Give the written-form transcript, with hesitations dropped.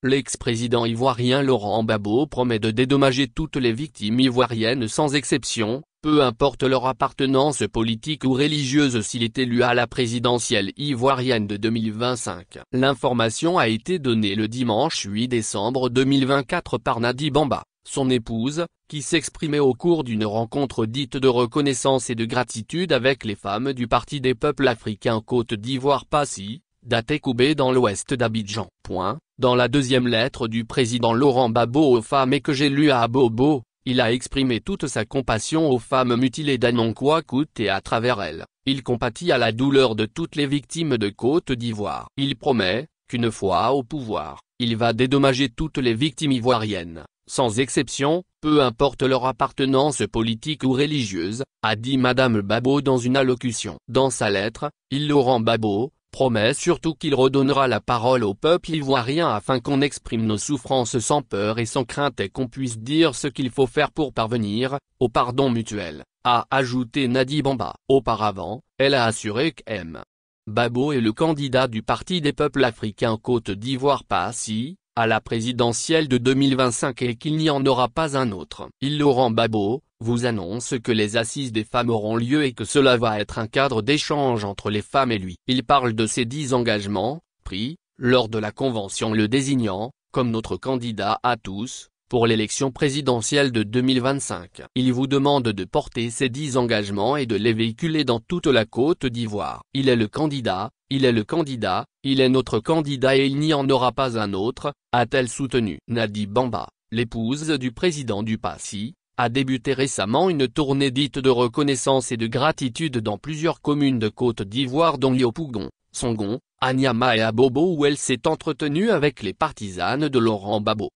l'ex-président ivoirien Laurent Gbagbo promet de dédommager toutes les victimes ivoiriennes sans exception, peu importe leur appartenance politique ou religieuse s'il est élu à la présidentielle ivoirienne de 2025. L'information a été donnée le dimanche 8 décembre 2024 par Nadi Bamba, son épouse, qui s'exprimait au cours d'une rencontre dite de reconnaissance et de gratitude avec les femmes du Parti des peuples africains Côte d'Ivoire Passy, d'Atekoubé dans l'ouest d'Abidjan. Dans la deuxième lettre du président Laurent Gbagbo aux femmes et que j'ai lue à Abobo, il a exprimé toute sa compassion aux femmes mutilées d'Anonkouakout et à travers elles, il compatit à la douleur de toutes les victimes de Côte d'Ivoire. Il promet, qu'une fois au pouvoir, il va dédommager toutes les victimes ivoiriennes, sans exception, peu importe leur appartenance politique ou religieuse, a dit Madame Gbagbo dans une allocution. Dans sa lettre, Laurent Gbagbo promet surtout qu'il redonnera la parole au peuple ivoirien afin qu'on exprime nos souffrances sans peur et sans crainte et qu'on puisse dire ce qu'il faut faire pour parvenir au pardon mutuel, a ajouté Nadi Bamba. Auparavant, elle a assuré qu'M. Gbagbo est le candidat du Parti des peuples africains Côte d'Ivoire Passy, à la présidentielle de 2025 et qu'il n'y en aura pas un autre. Laurent Gbagbo vous annonce que les assises des femmes auront lieu et que cela va être un cadre d'échange entre les femmes et lui. Il parle de ses 10 engagements, pris, lors de la convention le désignant, comme notre candidat à tous, pour l'élection présidentielle de 2025. Il vous demande de porter ces 10 engagements et de les véhiculer dans toute la Côte d'Ivoire. Il est le candidat, il est le candidat, il est notre candidat et il n'y en aura pas un autre, a-t-elle soutenu. Nadi Bamba, l'épouse du président du Passy, a débuté récemment une tournée dite de reconnaissance et de gratitude dans plusieurs communes de Côte d'Ivoire dont Yopougon, Songon, Anyama et Abobo où elle s'est entretenue avec les partisanes de Laurent Gbagbo.